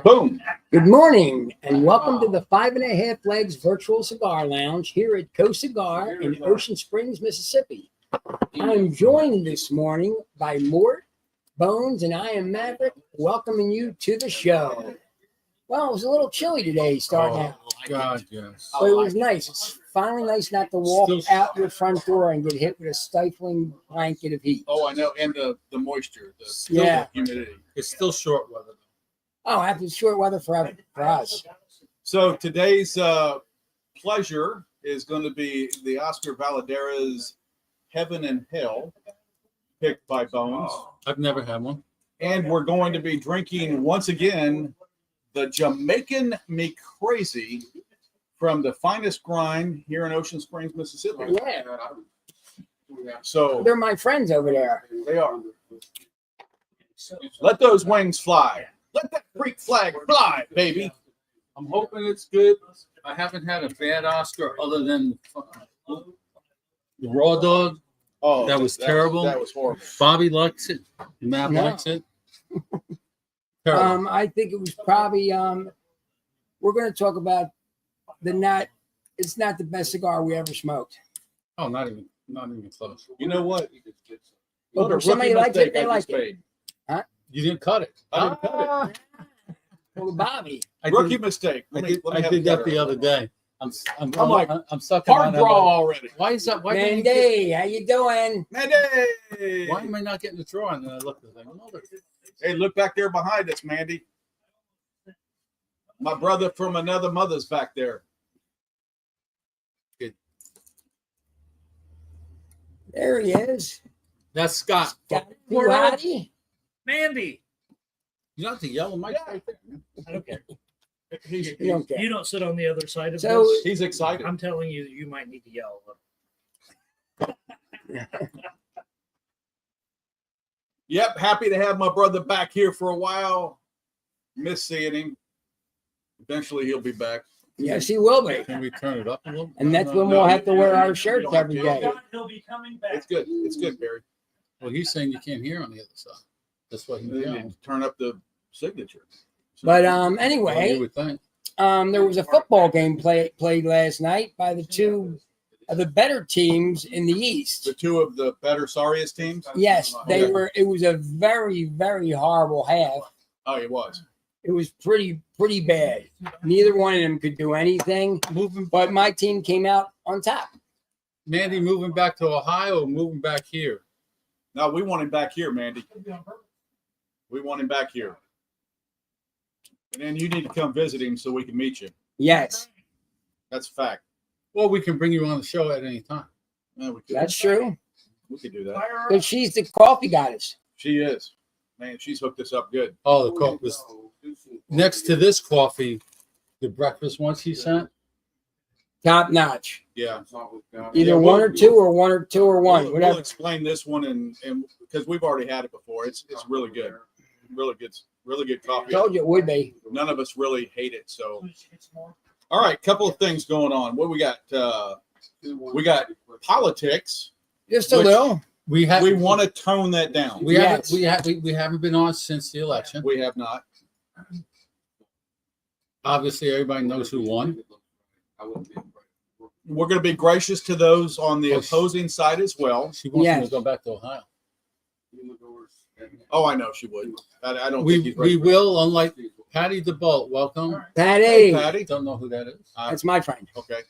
Boom. Good morning and welcome to the 5.5 Legs Virtual Cigar Lounge here at Cigar in Ocean Springs, Mississippi. I'm joined this morning by Mort, Bones, and I am Maverick, welcoming you to the show. Well, it was a little chilly today starting out. God, yes. But it was nice. It's finally nice not to walk out your front door and get hit with a stifling blanket of heat. Oh, I know. And the moisture, the humidity. It's still short weather. Oh, after short weather forever for us. So today's pleasure is going to be the Oscar Valladares Heaven and Hell, picked by Bones. I've never had one. And we're going to be drinking, once again, the Jamaican Me Crazy from the finest grind here in Ocean Springs, Mississippi. Yeah. So They're my friends over there. they are. Let those wings fly. Let that freak flag fly, baby. I'm hoping it's good. I haven't had a bad Oscar other than the raw dog. Oh, That was terrible. That was horrible. Bobby likes it. Matt No. likes it. Terrible. I think it was probably we're going to talk about it's not the best cigar we ever smoked. Oh, not even close. You know what? Well, What a if somebody rookie likes it, mistake they I like just it. made. You didn't cut it. I didn't cut it. Well, Bobby. Rookie mistake. I Let me did have that a the other day. I'm like, sucking hard on draw that. already. Why is that? Why didn't you Mandy, how you doing? Mandy! why am I not getting the draw? And then I look at the thing. Hey, look back there behind us, Mandy. My brother from another mother's back there. There he is. That's Scott. Got it, Howdy. Mandy, You don't have to yell at Mike right there. I don't care. He's, You don't care. You don't sit on the other side of So- this. he's excited. I'm telling you, you might need to yell. Yep, happy to have my brother back here for a while. Miss seeing him. Eventually he'll be back. Yes, he will be. Can we turn it up a little? And that's No, when no. we'll have to wear our You shirts don't have every to. day. He'll be coming back. It's good. It's good, Barry. Well, he's saying you can't hear on the other side. That's what he's You doing. need to turn up the signature. But Well, you anyway, would think. there was a football game played last night by the two of the better teams in the East. The two of the better, sorriest teams? Yes, they Okay. were. It was a very, very horrible half. Oh, it was. It was pretty bad. Neither one of them could do anything, but my team came out on top. Mandy moving back to Ohio or moving back here? No, we want him back here, Mandy. We want him back here. And then you need to come visit him so we can meet you. Yes, That's a fact. Well, we can bring you on the show at any time. Yeah, we could. that's true. We could do that. But she's the coffee goddess. She is. Man, she's hooked us up good. Oh, the coffee was next to this coffee, the breakfast one she sent. Top notch. Yeah. Either Yeah, one or two or one or two or one, We'll whatever. explain this one and because we've already had it before. It's really good. Really good coffee. Told you it would be. None of us really hate it. So all right, couple of things going on. What we got? We got politics. Just a Which- little. We have We want to tone that down. we Yes. we haven't been on since the election. We have not. Obviously, everybody knows who won. We're going to be gracious to those on the Oh, opposing side as well. She wants him Yes. to go back to Ohio. Oh, I know she would. I don't think We he's ready. will, unlike Patty DeBolt. Welcome. Patty. Patty. Don't know who that is. That's my friend. Okay.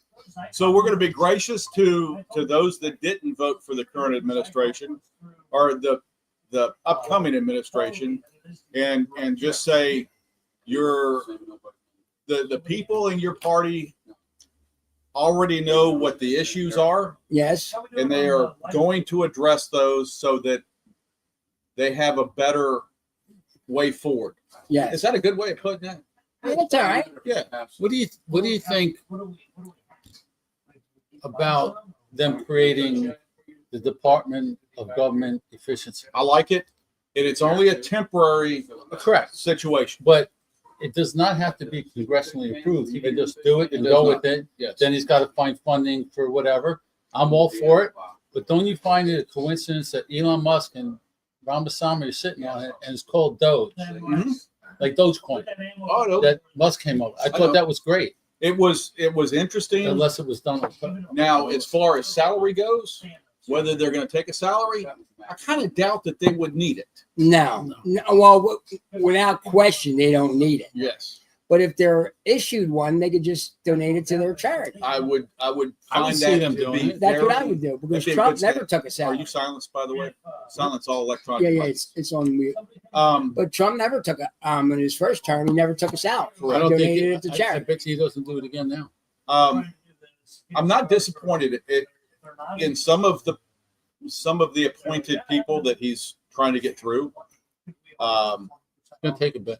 So we're going to be gracious to those that didn't vote for the current administration or the upcoming administration, and just say the people in your party already know what the issues are, Yes. and they are going to address those so that they have a better way forward. Is Yes. that a good way of putting that? That's all right. Yeah. What do you think about them creating the Department of Government Efficiency? I like it. And it's only a temporary Correct. situation. But it does not have to be congressionally approved. He can just do it and It does go not. with it. Yes. Then he's got to find funding for whatever. I'm all for it. But don't you find it a coincidence that Elon Musk and Ramaswamy are sitting on it and it's called Doge? Mhm. like Dogecoin. Oh, no. That Musk came up. I know. thought that was great, It was interesting. unless it was done. Now, as far as salary goes, whether they're going to take a salary, I kind of doubt that they would need it. No. Well, without question, they don't need it. Yes, But if they're issued one, they could just donate it to their charity. I would I would find see that them to doing be it. That's what I very- would do because that'd be a Trump good never step. took a Are salary. you silenced, by the way? Silence all electronic. Yeah, devices. it's on mute. Um, But Trump never took in his first term, he never took us out. I don't think Donated it to I charity. bet you he doesn't do it again now. I'm not disappointed in some of the appointed people that he's trying to get through. It's gonna take a bit.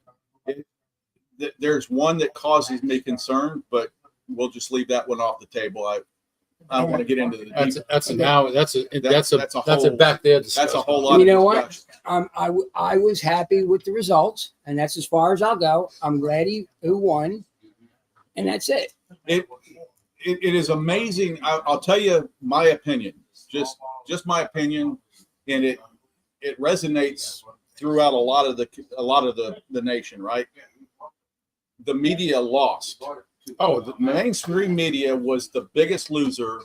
There's one that causes me concern, but we'll just leave that one off the table. I don't want to get into the deep. That's a whole- back there. That's a whole lot You of know what? discussion. I was happy with the results, and that's as far as I'll go. I'm glad who won, and that's it. It is amazing. I'll tell you my opinion, just my opinion, and it resonates throughout a lot of the nation. Right, the media lost. Oh, the mainstream media was the biggest loser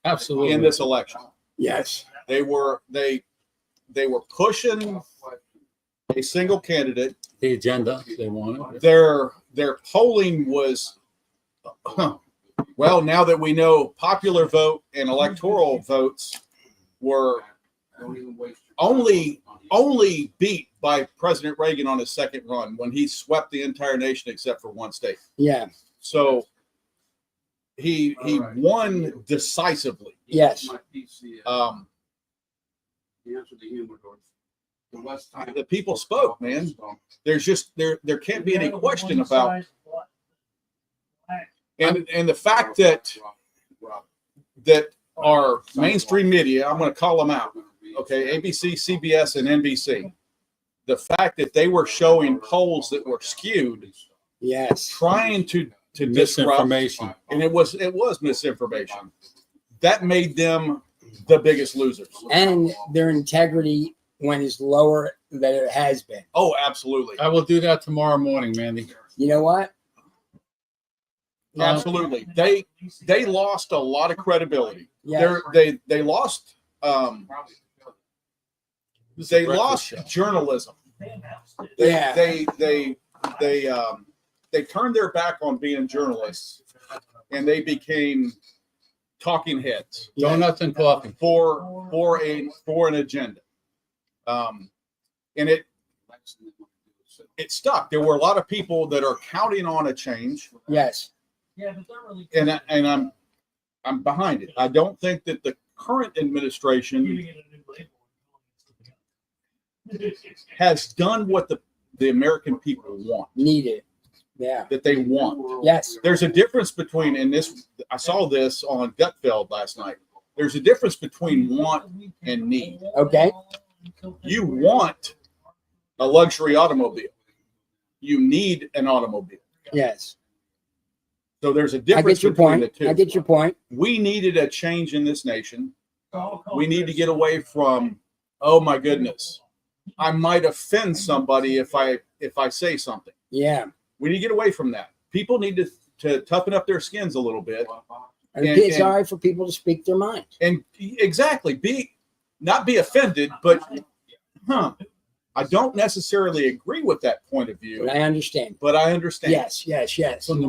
Absolutely. in this election. Yes. They were pushing a single candidate. The agenda they wanted. Their polling was well, now that we know popular vote and electoral votes were only beat by President Reagan on his second run when he swept the entire nation except for one state. Yeah. So he won decisively. Yes. The people spoke, man. There's just there can't be any question about and the fact that our mainstream media, I'm going to call them out, okay, ABC, CBS, and NBC, the fact that they were showing polls that were skewed, Yes. trying to disrupt, Misinformation. and it was misinformation, that made them the biggest losers. And their integrity went as lower than it has been. Oh, absolutely, I will do that tomorrow morning, Mandy. You know what? absolutely. They lost a lot of credibility. Yeah. They lost journalism. Yeah. They turned their back on being journalists, and they became talking heads Donuts and coffee. for an agenda. And it stuck. There were a lot of people that are counting on a change, Yes. and I'm behind it. I don't think that the current administration has done what the American people want, Needed. Yeah. that they want. Yes. There's a difference between, and this, I saw this on Gutfeld last night. There's a difference between want and need. Okay. You want a luxury automobile. You need an automobile. Yes. So there's a I difference get your between point. the two. I get your point. We needed a change in this nation. We need to get away from, oh my goodness, I might offend somebody if I say something. Yeah. We need to get away from that. People need to toughen up their skins a little bit. And And- it's all right for people to speak their mind. And exactly, not be offended, but I don't necessarily agree with that point of view, But I understand. but I understand. Yes. Yes. Yes. From the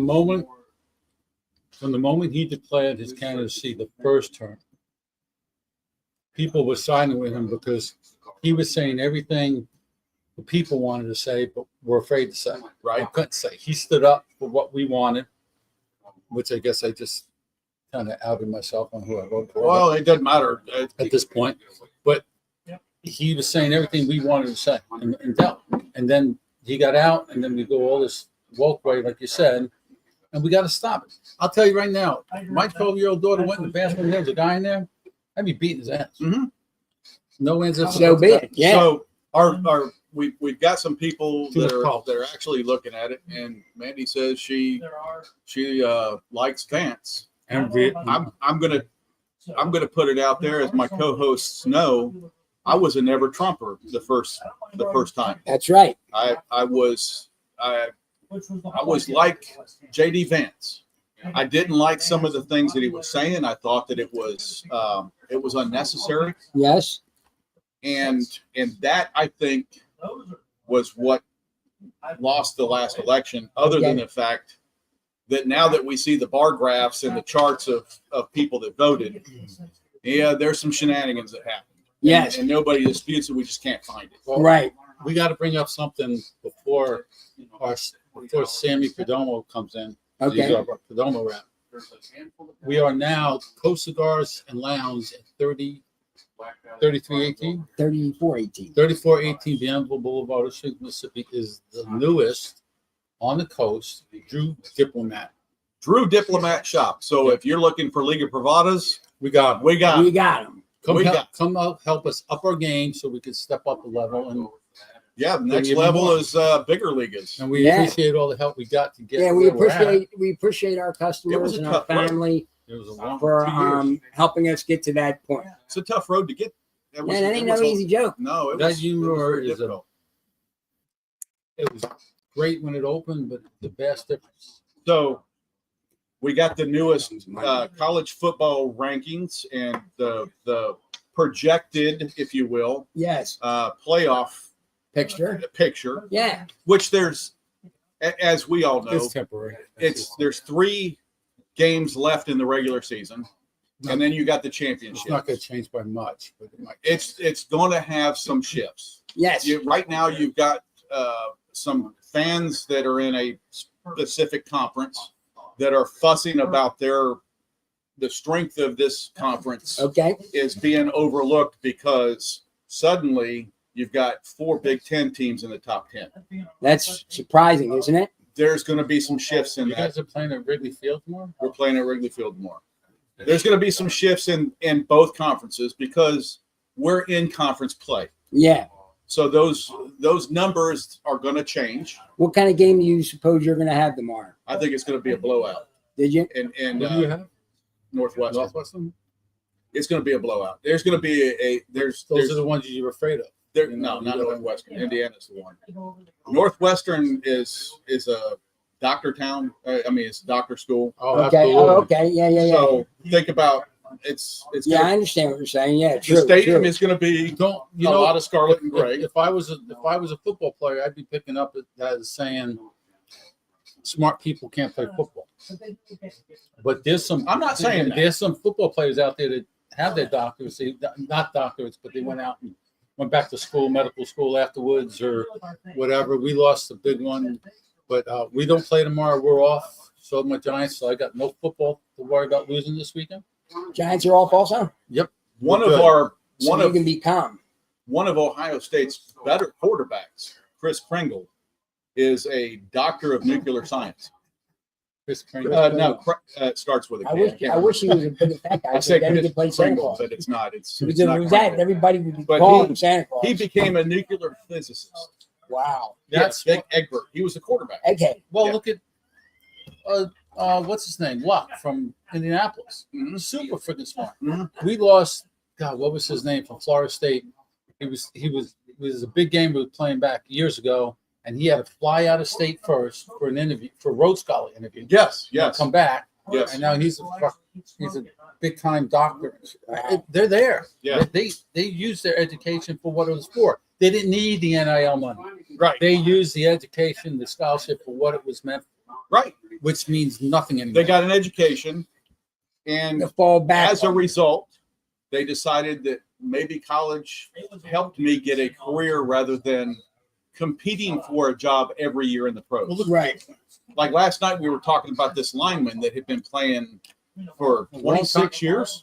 moment he declared his candidacy the first term, people were siding with him because he was saying everything the people wanted to say, but were afraid to say. Right. They couldn't say. He stood up for what we wanted, which I guess I just kind of outed myself on who I voted for. Well, it doesn't matter. At this point, but he was saying everything we wanted to say and dealt. And then he got out, and then we go all this woke way, like you said, and we got to stop it. I'll tell you right now, my 12-year-old daughter went in the bathroom. There was a guy in there. I'd be beating his ass. Mhm. No ends up. So be it. Yeah. So we've got some people that are actually looking at it, and Mandy says she likes Vance. And I'm gonna put it out there, as my co-hosts know, I was a never Trumper the first time. That's right. I was I was like J.D. Vance. I didn't like some of the things that he was saying. I thought that it was unnecessary, Yes. and that I think was what lost the last election. Other than the fact that now that we see the bar graphs and the charts of people that voted, yeah, there's some shenanigans that happened. Yes. And nobody disputes it. We just can't find it. Well, Right. we got to bring up something before Sammy Perdomo comes in. Okay. He's our Perdomo rep. We are now Coast Cigars and Lounge at 3318. 3418. 3418 Bienville Boulevard, Mississippi is the newest on the coast. Drew Diplomat. Drew Diplomat Shop. So if you're looking for Liga Privadas, We got him. we got We it. got him. Come out, help us up our game so we can step up a level. And The next Give me level more. is bigger ligas. we Yeah. appreciate all the help we got to get. Yeah, where we're at. we appreciate our customers a and our tough road. family It was a long for 2 years. helping us get to that point. It's a tough road to get. Man, that ain't no easy joke. No, it That was, humor very is difficult. It was great when it opened, but the vast difference. So we got the newest college football rankings and the projected, if you will, Yes. playoff Picture. picture, Yeah. which there's, as we all know, It's temporary. there's 3 games left in the regular season, and then you got the It's championship. not going to change by much, but it might. It's going to have some shifts. Yes. Right now, you've got some fans that are in a specific conference that are fussing about the strength of this conference Okay. is being overlooked because suddenly you've got 4 Big Ten teams in the top 10. That's surprising, isn't it? There's going to be some shifts in You that. guys are playing at Wrigley Field tomorrow? We're playing at Wrigley Field more. There's going to be some shifts in both conferences because we're in conference play. Yeah. So those numbers are going to change. What kind of game do you suppose you're going to have tomorrow? I think it's going to be a blowout Did you? in What do you have? Northwestern. Northwestern? It's going to be a blowout. There's going to be Those there's are the ones you're afraid of. there, you no, know, not you go- Northwestern. Indiana's the one. Northwestern is a doctor town. I mean, it's a doctor school. Oh, Okay. absolutely. Oh, okay. Yeah, yeah, yeah. So think about it's Yeah, I gonna, understand what you're saying. Yeah, the true. stadium true. is going to be Don't you a know? lot of scarlet and gray. If I was a football player, I'd be picking up that as saying, "Smart people can't play football." But there's some. I'm not saying that. There's some football players out there that have their doctors. Not doctors, but they went out and went back to school, medical school afterwards, or whatever. We lost a big one, but we don't play tomorrow. We're off. So my Giants. So I got no football to worry about losing this weekend. Giants are off also. One We're of good. our So one you of can be calm. one of Ohio State's better quarterbacks, Chris Kringle, is a doctor of nuclear science. Chris Kringle. No, it starts with a K. I wish can't I wish he remember. was a big fat guy. I So say then he Chris could play Santa Kringle, Claus. but it's not. It's If not it was that, Kringle. everybody would be But calling him Santa Claus. He became a nuclear physicist. Wow. That's Big Egbert. He was the quarterback. Okay. Well, Yeah. look at what's his name, Luck from Indianapolis. Mhm. Super freaking smart. Mhm. We lost. God, what was his name from Florida State? It was a big game we were playing back years ago, and he had to fly out of state first for an interview, for a Rhodes Scholar interview. Yes, And yes, come back, yes. and now he's a big time doctor. They're there. Yeah. They used their education for what it was for. They didn't need the NIL money. Right, They used the education, the scholarship for what it was meant, right. which means nothing anymore. They got an education, and To fall back. as a result, they decided that maybe college helped me get a career rather than competing for a job every year in the pros. Right. Like last night, we were talking about this lineman that had been playing for 26 years.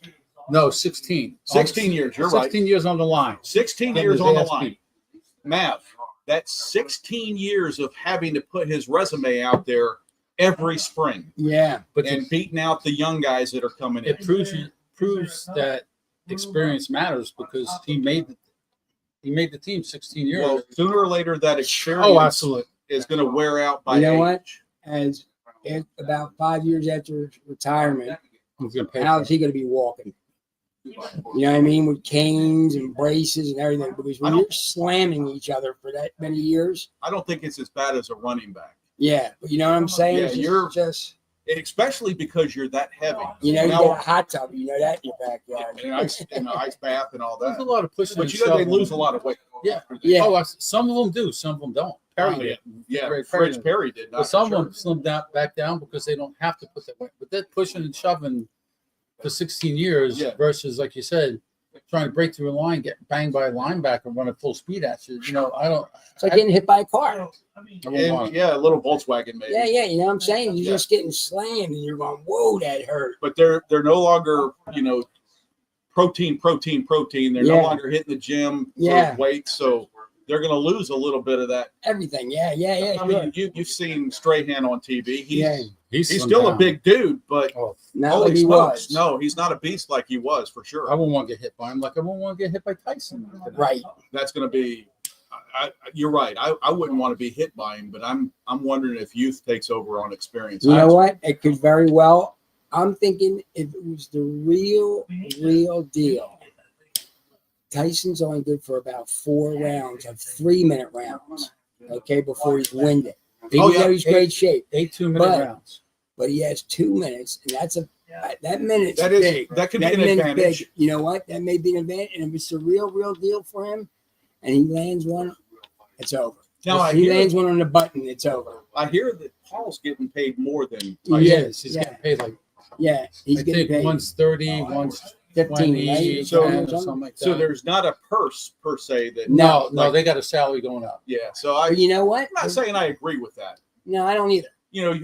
No, 16. 16 years, you're right. 16 years on the line. 16 Then years his on the ass line. beat. Mav, that's 16 years of having to put his resume out there every spring Yeah. But and beating out the young guys that are coming in. it proves that experience matters because he made the team 16 years. Well, sooner or later, that experience Oh, absolutely. is going to wear out by You know age. what? As about 5 years after his retirement, He's gonna pay how for is he going to be walking? You know what I mean? With canes and braces and everything. Because when you're slamming each other for that many years, I don't think it's as bad as a running back. yeah. But you know what I'm saying? Yeah, It's you're- just Especially because you're that heavy. you know, you Now- got a hot tub, you know that in your backyard. and ice bath and all There's a that. lot of pushing. But and you know they shoving. lose a lot of weight. Yeah. Yeah. Oh, some of them do. Some of them don't. Perry Oh, did. Yeah, Perry Fridge did. Perry did not. But some for of them slimmed down, back down because they don't have to put that weight. But they're pushing and shoving for 16 years Yeah. versus, like you said, trying to break through a line, get banged by a linebacker, running full speed at you. You know, I don't. It's like getting hit by a car. I wouldn't And, want it. yeah, a little Volkswagen maybe. Yeah, you know what I'm saying? You're Yeah. just getting slammed and you're going, whoa, that hurt. But they're no longer, protein. They're Yeah. no longer hitting the gym Yeah. for weight, so they're going to lose a little bit of that. Everything. Yeah, I sure. mean, you've seen Strahan on TV. Yeah. He's slimmed still a down. big dude, but Oh, Not holy what he smokes, was. no, he's not a beast like he was for I sure. wouldn't want to get hit by him like I wouldn't want to get hit by Tyson. Right. That's going to be. You're right. I wouldn't want to be hit by him, but I'm wondering if youth takes over on experience. You know what? It could very well. I'm thinking if it was the real deal, Tyson's only good for about 4 rounds of 3-minute rounds. Okay, before he's winded. Even Oh, yeah. though he's great shape, 8 2-minute But- rounds. but he has 2 minutes, and that's that minute's That is big. that could be That an minute's advantage. big. You know what? That may be an advantage. And if it's the real deal for him, and he lands one, it's over. Now If he lands one on the button, it's over. I hear that Paul's getting paid more than He Tyson. is. He's Yeah. getting paid like Yeah, he's I getting think paid one's 30, one's 15, 20, right? So- 10 or something like that. So there's not a purse per se that. no, like- they got a salary going up. Yeah. So But you know what? I'm not saying I agree with that. No, I don't either.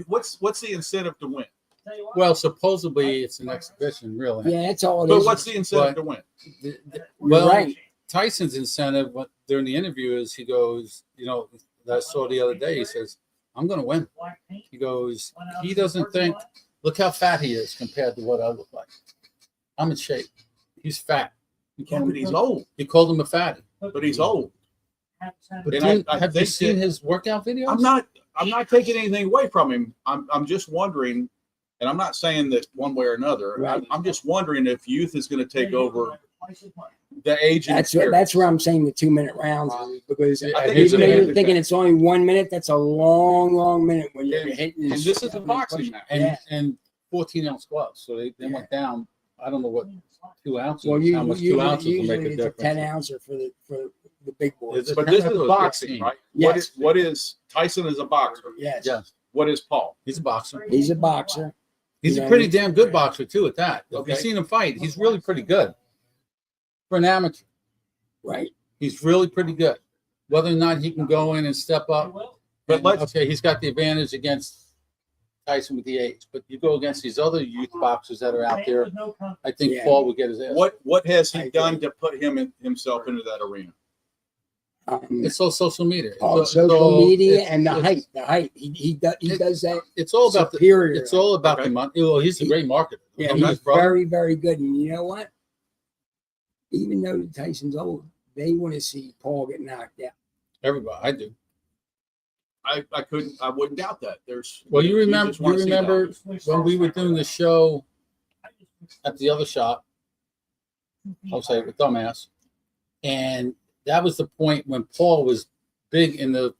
What's the incentive to win? Well, supposedly it's an exhibition, really. Yeah, that's all it But is. what's the incentive to win? Well, right. Tyson's incentive during the interview is he goes, that I saw the other day. He says, "I'm going to win." He goes, he doesn't think. Look how fat he is compared to what I look like. I'm in shape. He's fat. Yeah, but he's old. He called him a fatty. But he's old. But And dude, I have you think seen that- his workout videos? I'm not taking anything away from him. I'm just wondering, and I'm not saying that one way or another. Right. I'm just wondering if youth is going to take over the age and That's where I'm saying the 2-minute rounds is, because Yeah, I think even though it's you're an thinking it's only 1 minute, that's a long minute when you're hitting. And this is a boxing match. and 14-ounce gloves. So they went down. I don't know what 2 ounces. Well, how much 2 ounces will usually make a it's a difference. 10-ouncer for the big boys. Is it- But this I is thought it was boxing, 15. right? Yes. What is Tyson is a boxer? Yes, Yes, What is Paul? he's a boxer. he's a boxer. He's Yeah, a pretty he- damn good boxer too. At that, if Okay. you've seen him fight, he's really pretty good for an amateur. Right. He's really pretty good. Whether or not he can go in and step up, But and, let's- okay, he's got the advantage against Tyson with the age. But you go against these other youth boxers that are out there, I think Yeah. Paul would get his ass. What has I he agree. done to put himself into that arena? It's all social media. all So- social so media it's- and the it's- height. The height. He does that It's all about the. superior. It's all about Okay. the money. Well, he's a great marketer. Yeah, Him and he's his brother. very, very good. And you know what? Even though Tyson's old, they want to see Paul get knocked out. Everybody, I do. I wouldn't doubt that. Well, you just wanna see remember that. when we were doing the show at the other shop, I'll say with Dumbass, and that was the point when Paul was big in the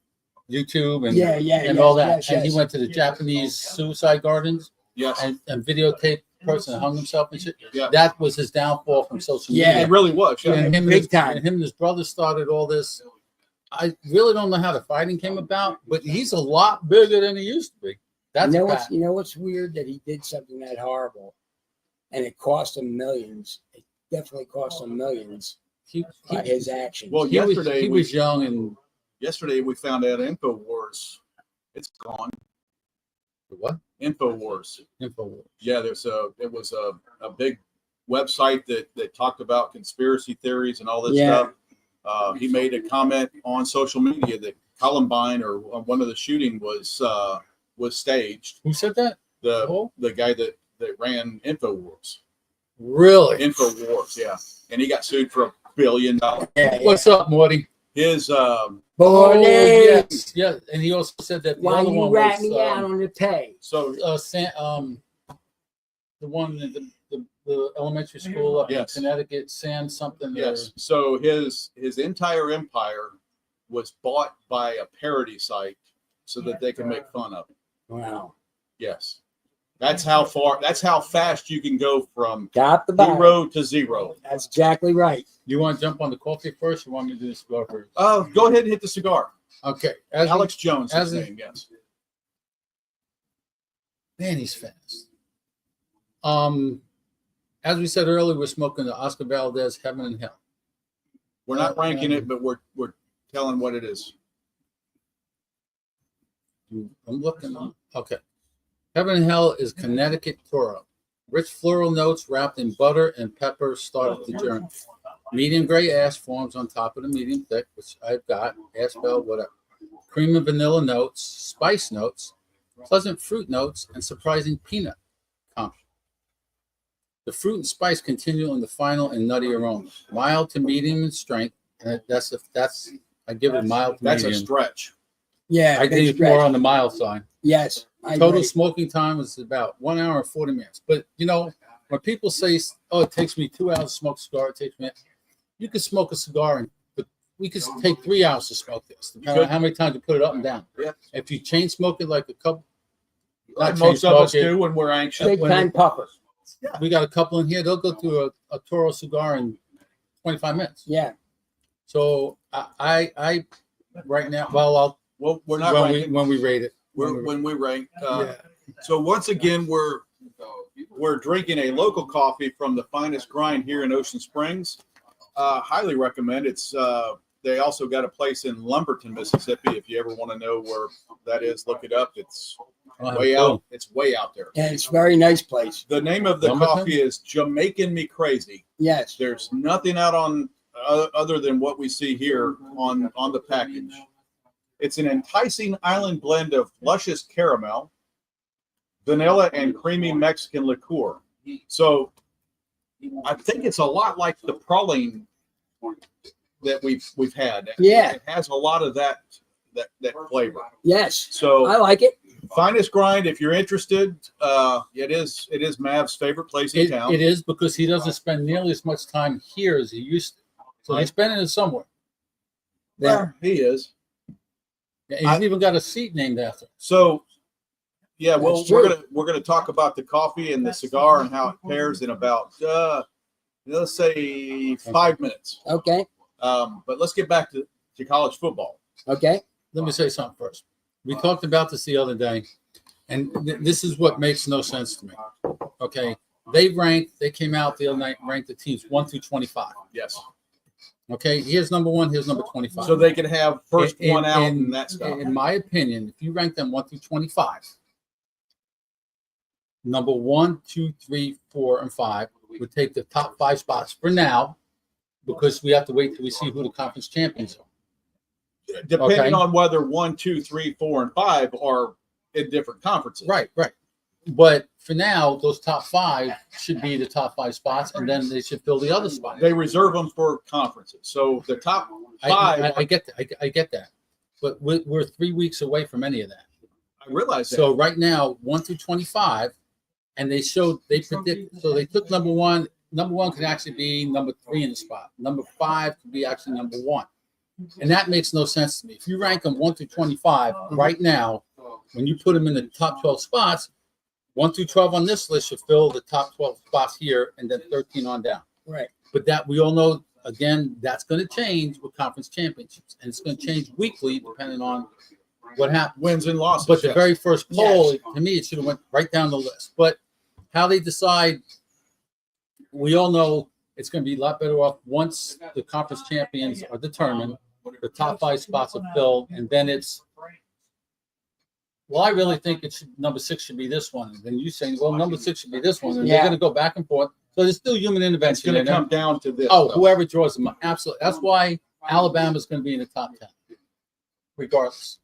YouTube and and all that, and he went to the Japanese suicide gardens Yes. and videotaped the person that hung himself and shit. Yeah. That was his downfall from social Yeah. media. It really was. Yeah. And him, big and his, time. and him and his brother started all this. I really don't know how the fighting came about, but he's a lot bigger than he used to be. That's a fact. You know what's weird? That he did something that horrible, and it cost him millions. It definitely cost him millions He, by his actions. Well, he was, yesterday he we- was young and Yesterday we found out InfoWars. It's gone. what? InfoWars. Infowars. Yeah, it was a big website that talked about conspiracy theories and all this Yeah. stuff. He made a comment on social media that Columbine or one of the shooting was staged. Who said that? The guy that ran InfoWars. Really? InfoWars, yeah, and he got sued for $1 billion. Yeah, What's up, Morty? His Boy, yes, yeah. And he also said that the why other you one rat was me out on the pay? so the one that the elementary school up Yes. in Connecticut, San something. Yes. So his entire empire was bought by a parody site so that they can make fun of it. Wow. Yes. That's how fast you can go from Top to bottom. 0 to 0. That's exactly right. You want to jump on the coffee first, or want me to do the cigar first? Go ahead and hit the cigar. Okay. Alex Jones, as his a- name, yes. Man, he's fast. As we said earlier, we're smoking the Oscar Valladares Heaven Hell. We're not ranking it, but we're telling what it is. I'm looking. Okay. Heaven Hell is Connecticut Toro. Rich floral notes wrapped in butter and pepper started the journey. Medium gray ash forms on top of the medium thick, which I've got, ash bell, whatever. Cream and vanilla notes, spice notes, pleasant fruit notes, and surprising peanut comp. The fruit and spice continue in the final and nutty aroma. Mild to medium in strength, and I give it mild to That's a medium. stretch. Yeah. I big think it's stretch. more on the mild side. Yes. I Total agree. smoking time is about 1 hour and 40 minutes. But you know, when people say, "Oh, it takes me 2 hours to smoke a cigar," it takes me. You can smoke a cigar, but we could take 3 hours to smoke this, depending on how many times you put it up and down. Yeah. If you chain smoke it like a couple, Like not most chain of us smoke it, do when we're anxious. Big time puffer. we got a couple in here. They'll go through a Toro cigar in 25 minutes. Yeah. So I right now, well, Well, we're not when ranking. we rate it, When we rank. Yeah. So once again, we're drinking a local coffee from the finest grind here in Ocean Springs. Highly recommend. It's they also got a place in Lumberton, Mississippi. If you ever want to know where that is, look it up. It's I'll have way a clue. out. It's way out there. And it's a very nice place. The name of the Lumberton? coffee is Jamaican Me Crazy. Yes. There's nothing out on other than what we see here on the package. It's an enticing island blend of luscious caramel, vanilla, and creamy Mexican liqueur. So I think it's a lot like the praline that we've had. Yeah. It has a lot of that flavor. Yes. So I like it. finest grind, if you're interested, it is Mav's favorite place in town. It is because he doesn't spend nearly as much time here as he used to. So he's spending it somewhere. Yeah, he is. Yeah, he's even got a seat named after him. So, yeah, well, That's true. we're gonna talk about the coffee and the cigar and how it pairs in about let's say 5 minutes. Okay. But let's get back to college football. Okay. Let me say something first. We talked about this the other day, and this is what makes no sense to me. Okay, they came out the other night, ranked the teams 1 through 25. Yes. Okay, here's number 1, here's number 25. So they can have first In- one out in- and that stuff. In my opinion, if you rank them 1 through 25, number 1, 2, 3, 4, and 5 would take the top 5 spots for now, because we have to wait till we see who the conference champions are. Depending okay. on whether 1, 2, 3, 4, and 5 are in different conferences. Right. But for now, those top 5 should be the top 5 spots, and then they should fill the other spots. They reserve them for conferences. So the top 5. I get that. I get that. But we're 3 weeks away from any of that. I realize that. So right now, 1 through 25, and they predict. So they took number 1. Number 1 could actually be number 3 in the spot. Number 5 could be actually number 1. And that makes no sense to me. If you rank them 1 through 25 right now, when you put them in the top 12 spots, 1 through 12 on this list should fill the top 12 spots here, and then 13 on down. Right. But that we all know, again, that's going to change with conference championships, and it's going to change weekly depending on what happens. Wins and losses. But the yes. very first poll, to me, it should have went right down the list. But how they decide, we all know it's going to be a lot better off once the conference champions are determined, the top 5 spots are filled, and then it's. Well, I really think number 6 should be this one. And then you saying, well, number 6 should be this one, and they're Yeah. going to go back and forth. So there's still human It's intervention. going in to there. come down to this. Oh, though. whoever draws them, absolutely. That's why Alabama's going to be in the top 10, regardless.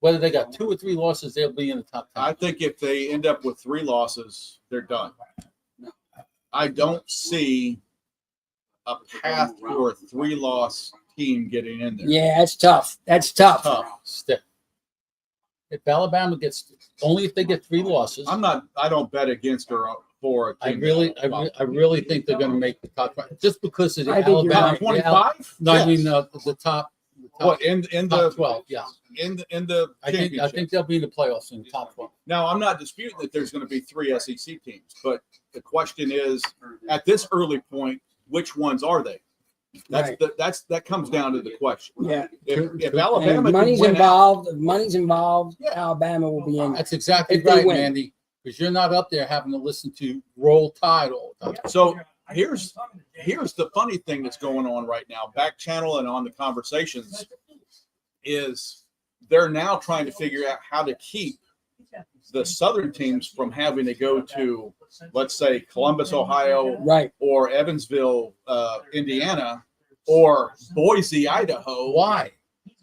Whether they got 2 or 3 losses, they'll be in the top 10. I think if they end up with 3 losses, they're done. I don't see a path for a 3-loss team getting in there. Yeah, that's tough. That's tough. Tough. Stick. If Alabama gets only if they get 3 losses, I don't bet against for a I team. really think they're going to make the top 20 just because of the I think you're Alabama. right. 25? No, I mean Yes. the top. What in top the 12? Yeah, in the I championship? think they'll be in the playoffs in the top 12. Now, I'm not disputing that there's going to be 3 SEC teams, but the question is, at this early point, which ones are they? Right. That comes down to the question. Yeah. If And Alabama if can money's win out, involved. If money's involved. Yeah. Alabama will be in. That's exactly If they right, win. Mandy. Because you're not up there having to listen to Roll Tide all the time. so here's the funny thing that's going on right now, back channel and on the conversations, is they're now trying to figure out how to keep the Southern teams from having to go to, let's say, Columbus, Ohio, Right. or Evansville, Indiana, or Boise, Idaho. Why?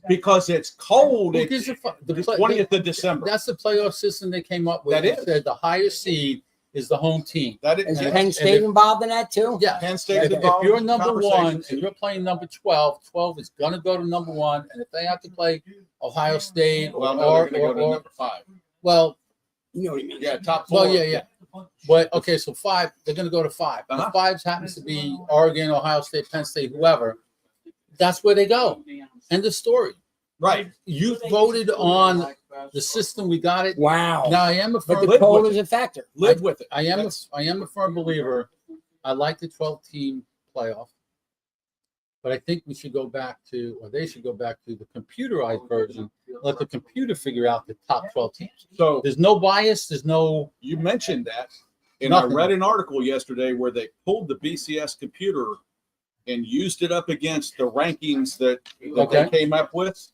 Because it's cold. Who It's gives a fuck? the 20th of December. That's the playoff system they came up with. That They is. said the highest seed is the home team. That Is is, Penn State involved in that too? Yeah. Penn State's If involved you're in number one conversations. and you're playing number 12, 12 is going to go to number one. And if they have to play Ohio State or, Well, no, they're going to go to number 5. well, You know what I mean? Yeah, top 4. well, yeah. But okay, so 5, they're going to go to 5. Uh-huh. If 5 happens to be Oregon, Ohio State, Penn State, whoever, that's where they go. End of story. Right. You voted on the system. We got it. Wow. Now I am a But firm. the live cold with is a factor. Live with it. I am That's- a firm believer. I like the 12-team playoff, but I think we should go back to, or they should go back to the computerized version. Let the computer figure out the top 12 teams. So There's no bias. There's no. you mentioned that, and Nothing. I read an article yesterday where they pulled the BCS computer and used it up against the rankings that Okay. they came up with.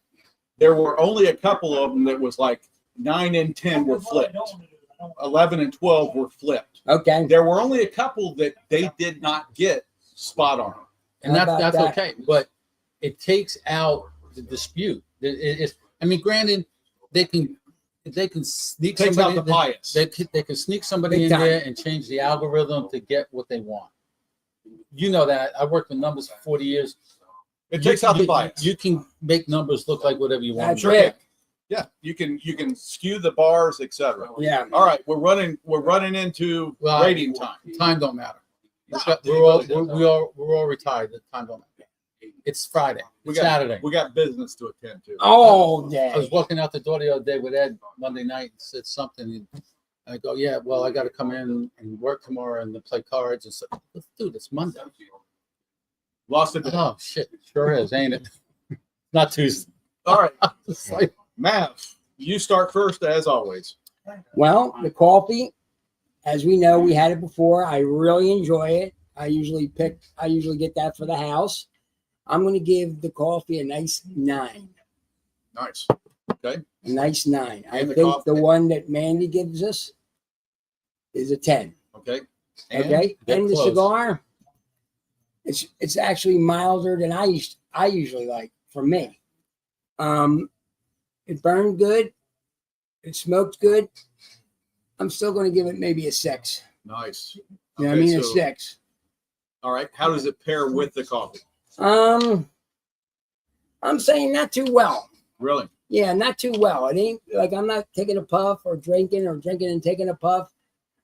There were only a couple of them that was like 9 and 10 were flipped, 11 and 12 were flipped. Okay. There were only a couple that they did not get spot on. And How that's about that? okay, but it takes out the dispute. I mean, granted, they can sneak Takes somebody. out the bias. They can sneak somebody Big in time. there and change the algorithm to get what they want. You know that. I worked with numbers for 40 years. It takes out the bias. You can make numbers look like whatever you want. That's Sure it. can. Yeah, you can skew the bars, etc. Yeah. All right, we're running into Well, rating time. Time don't matter. No, We're all retired. The time don't matter. It's Friday. We It's got Saturday. we got business to attend to. Oh, I was yeah. walking out the door the other day with Ed Monday night and said something. And I go, yeah, well, I got to come in and work tomorrow and play cards. And so, dude, it's Monday. Lost it. Oh, shit. Sure is, ain't it? Not Tuesday. All right, It's like, Mav, you start first as always. Well, the coffee, as we know, we had it before. I really enjoy it. I usually get that for the house. I'm going to give the coffee a nice 9. Nice. A nice 9. I And the think coffee. the one that Mandy gives us is a 10. Okay. Okay. get And the close. cigar, it's actually milder than I usually like for me. It burned good. It smoked good. I'm still going to give it maybe a 6. Nice. You know what I Okay, mean? A so- 6. All right. How does it pair with the coffee? I'm saying not too well. Really? Yeah, not too well. It ain't like I'm not taking a puff or drinking and taking a puff.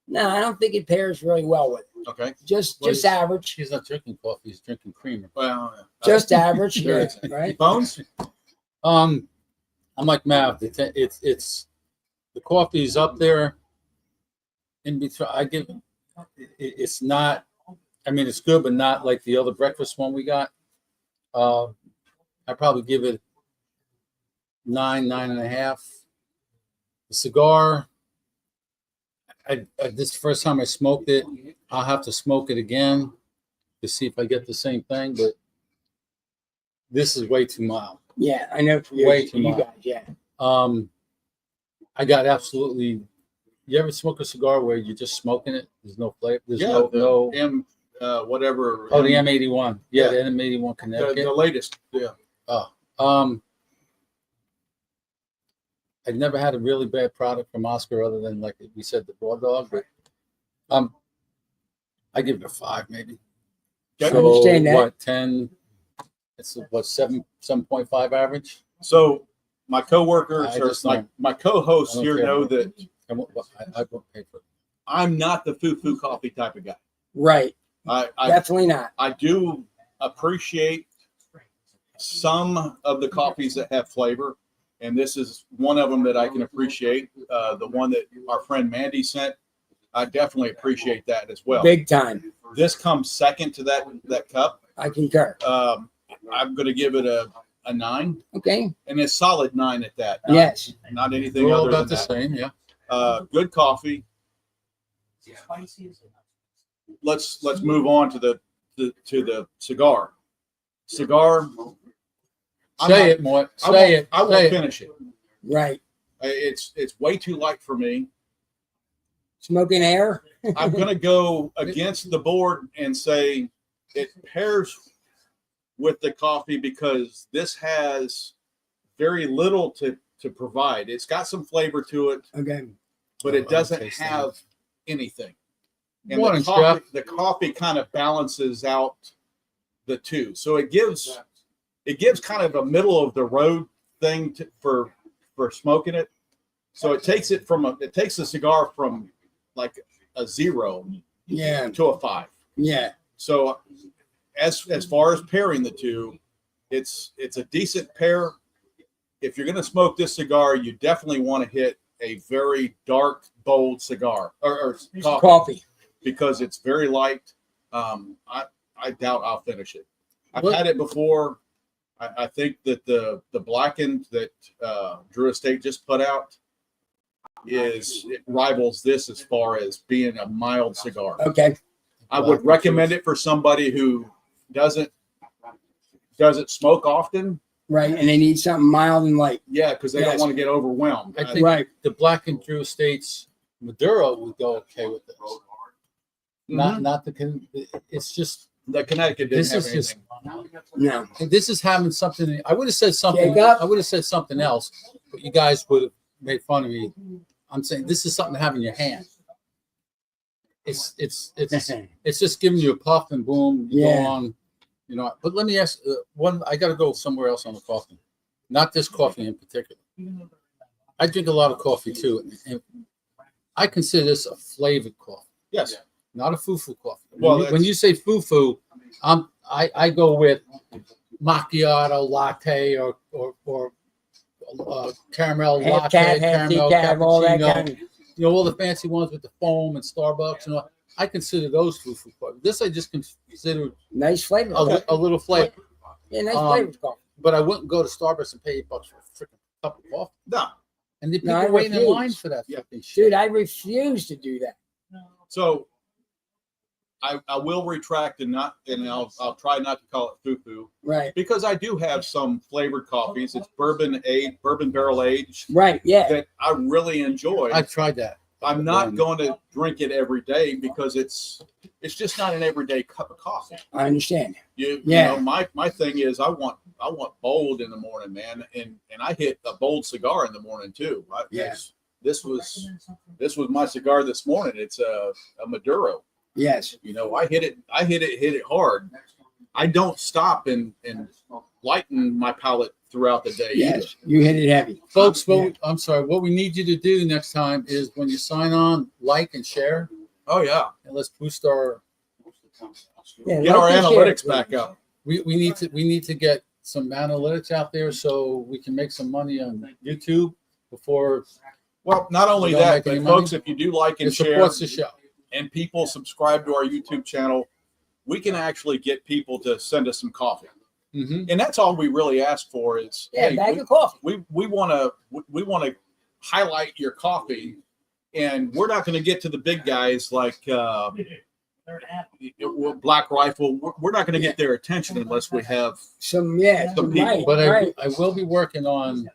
No, I don't think it pairs really well with it. Okay. Just Well, average. he's not drinking coffee. He's drinking creamer. Well, Just average. There Yeah, it is. right? Bones? I'm like Mav. It's the coffee is up there. In between, I give it's not. I mean, it's good, but not like the other breakfast one we got. I probably give it 9.5. The cigar. This is the first time I smoked it. I'll have to smoke it again to see if I get the same thing, but this is way too mild. Yeah, I know for you, Way too you much. guys. Yeah. I got absolutely. You ever smoke a cigar where you're just smoking it? There's no flavor. There's Yeah. no. The M, whatever. Oh, the M81. Yeah, Yeah. the M81 the Connecticut. latest. Yeah. I've never had a really bad product from Oscar other than, like we said, the Raw Dog. But I give it a 5 maybe. Okay. So Understand that. what 10? It's what 7.5 average. So my coworkers I or just my, don't- my co-hosts I don't here care. know that I won't pay for it. I'm not the foo-foo coffee type of guy. Right. I Definitely not. I do appreciate some of the coffees that have flavor, and this is one of them that I can appreciate. The one that our friend Mandy sent, I definitely appreciate that as well. Big time. This comes second to that cup. I concur. I'm going to give it a 9, Okay. and a solid 9 at that. Yes. Not anything We're all other about than the that. same, yeah. Good coffee. Let's move on to the cigar. Cigar. Say it, Mort. Say it. I won't Say it. finish it. Right. It's way too light for me. Smoking air. I'm going to go against the board and say it pairs with the coffee because this has very little to provide. It's got some flavor to it, Okay. but it Oh, doesn't taste have anything. And Morning, the coffee kind of balances out the two. So it gives kind of a middle of the road thing for smoking it. So it takes the cigar from like a 0 Yeah. to a 5. Yeah. So as far as pairing the two, it's a decent pair. If you're going to smoke this cigar, you definitely want to hit a very dark, bold cigar or Coffee. because it's very light. I doubt I'll finish it. I've What- had it before. I think that the blackened that Drew Estate just put out it rivals this as far as being a mild cigar. Okay. I would recommend it for somebody who doesn't smoke often. Right. And they need something mild and light. Yeah, because they don't Yes. want to get overwhelmed. I think Right. the Black and Drew Estates Maduro would go okay with this. Not the. It's just The Connecticut didn't this have is just. anything. No. This is having something. I would have said something. Jacob? I would have said something else, but you guys would have made fun of me. I'm saying this is something to have in your hand. It's just giving you a puff and boom. You Yeah. go on. You know. But let me ask one. I got to go somewhere else on the coffee. Not this coffee in particular. I drink a lot of coffee too, and I consider this a flavored coffee, Yes. not a foo-foo coffee. Well, When you say foo-foo, I go with macchiato latte or caramel Half latte, cat, half caramel decaf, all that cappuccino. kind of. You know, all the fancy ones with the foam and Starbucks and all. I consider those foo-foo coffee. This I just consider Nice flavor. a little flavor. Yeah, nice um, flavor coffee. But I wouldn't go to Starbucks and pay $8 for a freaking cup of coffee. No. And the people No, I waiting in refuse. line for that Yeah. fucking shit. Dude, I refuse to do that. So I will retract and I'll try not to call it foo-foo Right. because I do have some flavored coffees. It's bourbon barrel aged Right. Yeah. that I really enjoy. I tried that. I'm not going to drink it every day because it's just not an everyday cup of coffee. I understand. You Yeah. know, my thing is I want bold in the morning, man, and I hit a bold cigar in the morning too. Yeah. This was my cigar this morning. It's a Maduro. Yes. You know, I hit it hard. I don't stop and lighten my palate throughout the day. Yes. You hit it heavy. Folks, Yeah. I'm sorry. What we need you to do next time is when you sign on, like and share, Oh yeah. and let's boost our. Yeah, Get our like and share, analytics please. back up. We need to get some analytics out there so we can make some money on YouTube before Well, not only You don't that, make but any folks, money? if you do like and it share supports the show. and people subscribe to our YouTube channel, we can actually get people to send us some coffee. Mm-hmm. And that's all we really ask for is Yeah, hey, bag of coffee. we want to highlight your coffee, and we're not going to get to the big guys like Black Rifle. We're not going to get their attention unless we have. Some people. Right. But right. I will be working on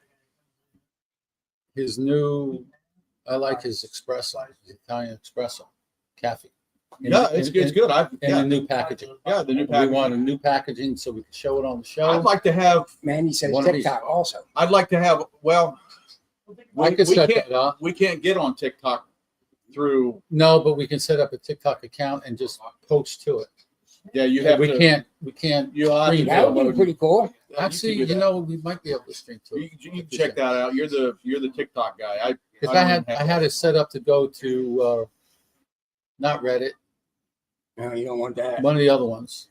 his new. I like his espresso, his Italian espresso, cafe. Yeah, it's good. And the new packaging. The new We packaging. want a new packaging so we can show it on the show. I'd like to have. Mandy says One of these. TikTok also. I'd like to have. Well, I we can set can't. that up. We can't get on TikTok through. No, but we can set up a TikTok account and just post to it. Yeah, you have We to. can't. You have to Stream That would be download. pretty cool. Actually, you can do you that. know, we might be able to stream to You, it. you can check that out. You're the TikTok guy. Because I had it set up to go to not Reddit. No, you don't want that. One of the other ones,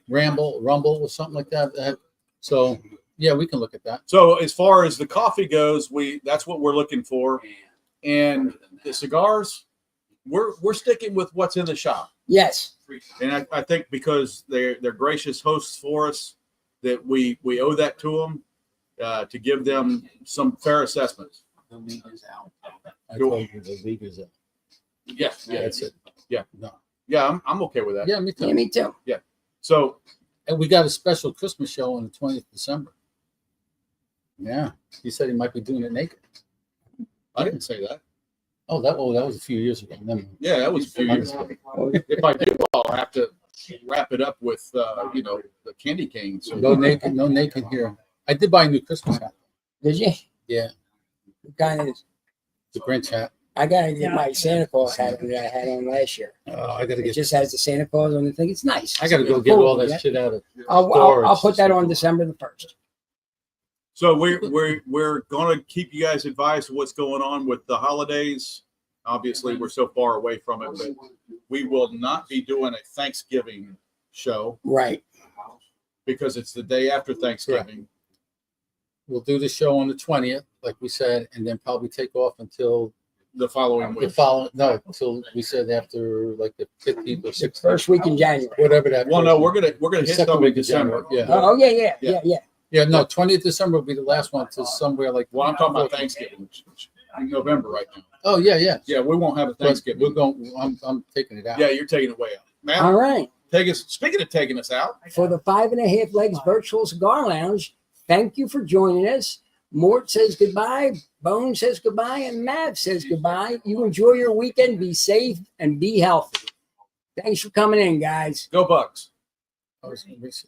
Rumble, or something like that. So yeah, we can look at that. So as far as the coffee goes, that's what we're looking for, and the cigars, we're sticking with what's in the shop. Yes. And I think because they're gracious hosts for us, that we owe that to them to give them some fair assessments. The league is out. I told you the league is out. Yeah, yeah, That's it. Yeah. No. Yeah, I'm okay with that. Yeah, me too. Yeah, me too. So And we got a special Christmas show on the 20th of December. Yeah, he said he might be doing it naked. I didn't say that. Oh, that was a few years ago. Never. Yeah, that was a few years ago. If I do, I'll have to wrap it up with the candy cane. So No naked here. I did buy a new Christmas hat. Did you? Yeah, Kind of. the Grinch hat. I gotta get my Santa Claus hat that I had on last year. I gotta It get. just has the Santa Claus on the thing. It's nice. I gotta go get all that shit out of. I'll storage. put that on December the 1st. So we're going to keep you guys advised of what's going on with the holidays. Obviously, we're so far away from it, but we will not be doing a Thanksgiving show Right. because it's the day after Thanksgiving. We'll do the show on the 20th, like we said, and then probably take off until The following the week. following. No, until we said after like the 15th or 16th, First week in January. whatever that. Well, no, we're gonna The hit second some in week of December. January, yeah. Oh, yeah. Yeah, no, 20th December will be the last one to somewhere like. Well, I'm talking about Thanksgiving, which is in November right now. Oh yeah. Yeah, we won't have a But Thanksgiving. we're going. I'm taking it out. Yeah, you're taking it way out. All Man, right. speaking of taking us out, For the 5.5 Legs Virtual Cigar Lounge, thank you for joining us. Mort says goodbye. Bone says goodbye. And Mav says goodbye. You enjoy your weekend. Be safe and be healthy. Thanks for coming in, guys. go Bucks. I was gonna miss it.